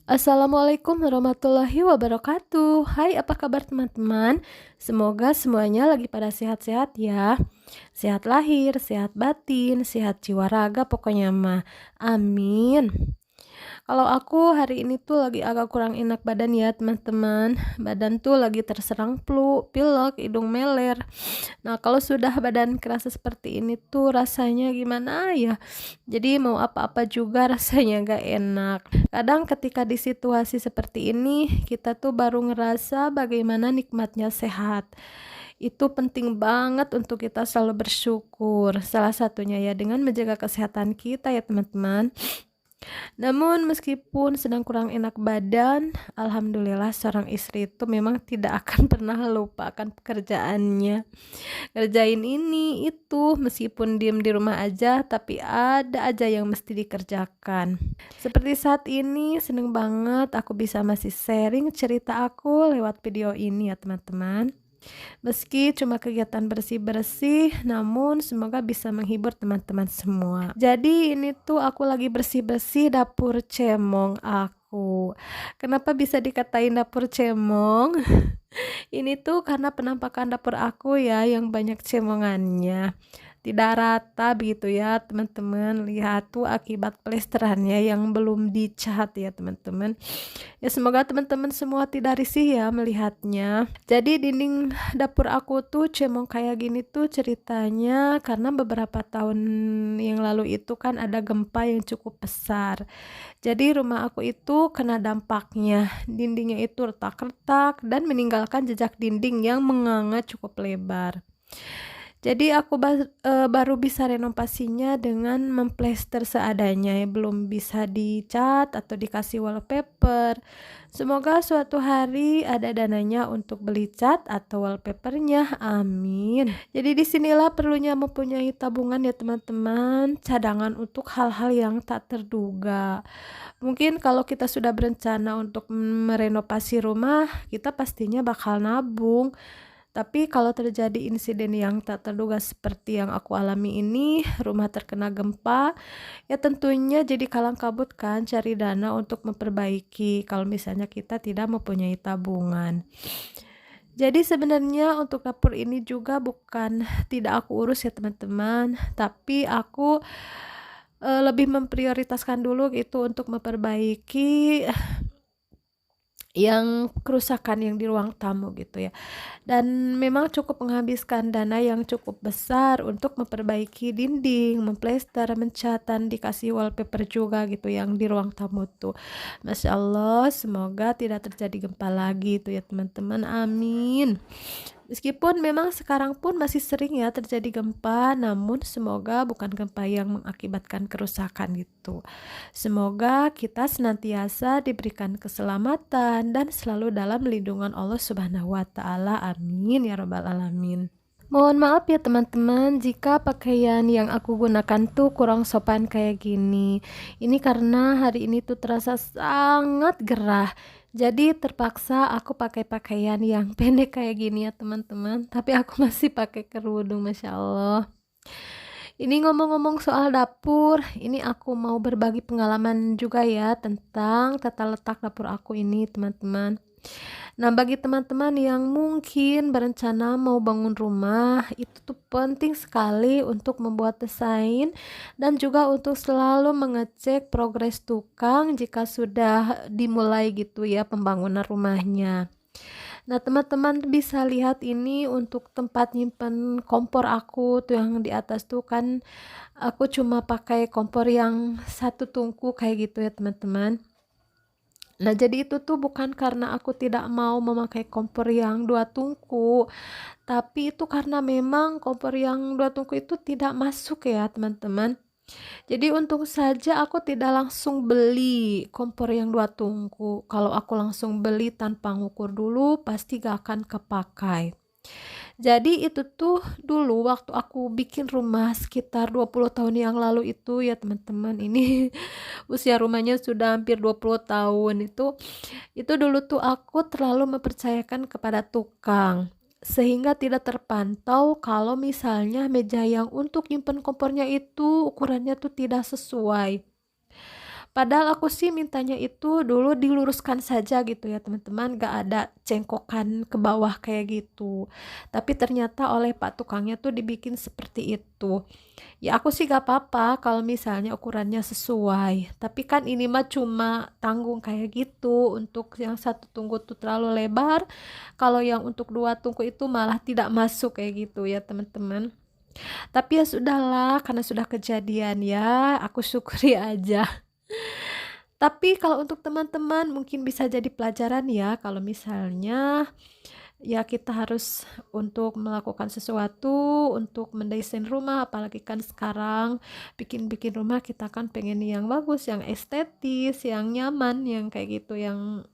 Assalamualaikum warahmatullahi wabarakatuh. Hai, apa kabar teman-teman? Semoga semuanya lagi pada sehat-sehat ya. Sehat lahir, sehat batin, sehat jiwa raga pokoknya mah. Amin. Kalau aku hari ini tuh lagi agak kurang enak badan ya teman-teman. Badan tuh lagi terserang flu, pilek, hidung meler. Nah, kalau sudah badan kerasa seperti ini tuh rasanya gimana ya? Jadi mau apa-apa juga rasanya gak enak. Kadang ketika di situasi seperti ini, kita tuh baru ngerasa bagaimana nikmatnya sehat. Itu penting banget untuk kita selalu bersyukur. Salah satunya ya dengan menjaga kesehatan kita ya teman-teman. Namun meskipun sedang kurang enak badan, alhamdulillah seorang istri itu memang tidak akan pernah lupa akan pekerjaannya. Ngerjain ini, itu, meskipun diem di rumah aja, tapi ada aja yang mesti dikerjakan. Seperti saat ini, seneng banget aku bisa masih sharing cerita aku lewat video ini ya teman-teman. Meski cuma kegiatan bersih-bersih, namun semoga bisa menghibur teman-teman semua. Jadi ini tuh aku lagi bersih-bersih dapur cemong aku. Kenapa bisa dikatain dapur cemong? Ini tuh karena penampakan dapur aku ya yang banyak cemongannya. Tidak rata begitu ya teman-teman. Lihat tuh akibat plesterannya yang belum dicat ya teman-teman. Ya semoga teman-teman semua tidak risih ya melihatnya. Jadi dinding dapur aku tuh cemong kayak gini tuh ceritanya karena beberapa tahun yang lalu itu kan ada gempa yang cukup besar. Jadi rumah aku itu kena dampaknya. Dindingnya itu retak-retak dan meninggalkan jejak dinding yang menganga cukup lebar. Jadi aku baru bisa renovasinya dengan memplester seadanya ya, belum bisa dicat atau dikasih wallpaper. Semoga suatu hari ada dananya untuk beli cat atau wallpapernya, amin. Jadi disinilah perlunya mempunyai tabungan ya teman-teman, cadangan untuk hal-hal yang tak terduga. Mungkin kalau kita sudah berencana untuk merenovasi rumah, kita pastinya bakal nabung. Tapi kalau terjadi insiden yang tak terduga seperti yang aku alami ini, rumah terkena gempa, ya tentunya jadi kalang kabut kan cari dana untuk memperbaiki kalau misalnya kita tidak mempunyai tabungan. Jadi sebenarnya untuk dapur ini juga bukan tidak aku urus ya teman-teman, tapi aku lebih memprioritaskan dulu gitu untuk memperbaiki yang kerusakan yang di ruang tamu gitu ya. Dan memang cukup menghabiskan dana yang cukup besar untuk memperbaiki dinding, memplester, mencat, dan dikasih wallpaper juga gitu yang di ruang tamu tuh. Masya Allah, semoga tidak terjadi gempa lagi tuh ya teman-teman, amin. Meskipun memang sekarang pun masih sering ya terjadi gempa, namun semoga bukan gempa yang mengakibatkan kerusakan gitu. Semoga kita senantiasa diberikan keselamatan dan selalu dalam lindungan Allah Subhanahu wa taala. Amin ya rabbal alamin. Mohon maaf ya teman-teman jika pakaian yang aku gunakan tuh kurang sopan kayak gini. Ini karena hari ini tuh terasa sangat gerah. Jadi terpaksa aku pakai pakaian yang pendek kayak gini ya teman-teman. Tapi aku masih pakai kerudung, Masya Allah. Ini ngomong-ngomong soal dapur, ini aku mau berbagi pengalaman juga ya tentang tata letak dapur aku ini teman-teman. Nah, bagi teman-teman yang mungkin berencana mau bangun rumah, itu tuh penting sekali untuk membuat desain dan juga untuk selalu mengecek progres tukang jika sudah dimulai gitu ya pembangunan rumahnya. Nah, teman-teman bisa lihat ini untuk tempat nyimpen kompor aku tuh yang di atas tuh kan aku cuma pakai kompor yang satu tungku kayak gitu ya teman-teman. Nah, jadi itu tuh bukan karena aku tidak mau memakai kompor yang dua tungku, tapi itu karena memang kompor yang dua tungku itu tidak masuk ya teman-teman. Jadi untung saja aku tidak langsung beli kompor yang dua tungku. Kalau aku langsung beli tanpa ngukur dulu, pasti gak akan kepakai. Jadi itu tuh dulu waktu aku bikin rumah sekitar 20 tahun yang lalu itu ya teman-teman. Ini usia rumahnya sudah hampir 20 tahun itu dulu tuh aku terlalu mempercayakan kepada tukang sehingga tidak terpantau kalau misalnya meja yang untuk nyimpen kompornya itu ukurannya tuh tidak sesuai. Padahal aku sih mintanya itu dulu diluruskan saja gitu ya teman-teman, gak ada cengkokan ke bawah kayak gitu. Tapi ternyata oleh Pak tukangnya tuh dibikin seperti itu. Ya aku sih gak apa-apa kalau misalnya ukurannya sesuai. Tapi kan ini mah cuma tanggung kayak gitu. Untuk yang satu tungku tuh terlalu lebar. Kalau yang untuk dua tungku itu malah tidak masuk kayak gitu ya teman-teman. Tapi ya sudahlah, karena sudah kejadian ya, aku syukuri aja. Tapi kalau untuk teman-teman mungkin bisa jadi pelajaran ya, kalau misalnya ya kita harus untuk melakukan sesuatu, untuk mendesain rumah, apalagi kan sekarang bikin-bikin rumah kita kan pengen yang bagus, yang estetis, yang nyaman, yang kayak gitu, yang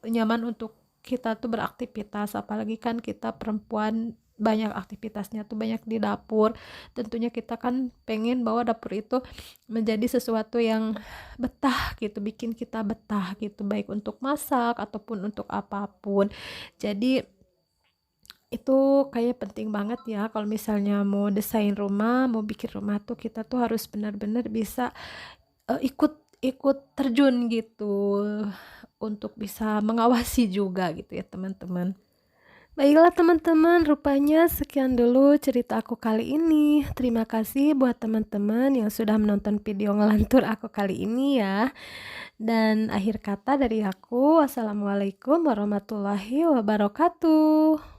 nyaman untuk kita tuh beraktivitas, apalagi kan kita perempuan banyak aktivitasnya tuh banyak di dapur. Tentunya kita kan pengen bahwa dapur itu menjadi sesuatu yang betah gitu, bikin kita betah gitu, baik untuk masak ataupun untuk apapun. Jadi itu kayak penting banget ya kalau misalnya mau desain rumah, mau bikin rumah tuh kita tuh harus benar-benar bisa ikut ikut terjun gitu untuk bisa mengawasi juga gitu ya teman-teman. Baiklah teman-teman, rupanya sekian dulu cerita aku kali ini. Terima kasih buat teman-teman yang sudah menonton video ngelantur aku kali ini ya. Dan akhir kata dari aku, wassalamualaikum warahmatullahi wabarakatuh.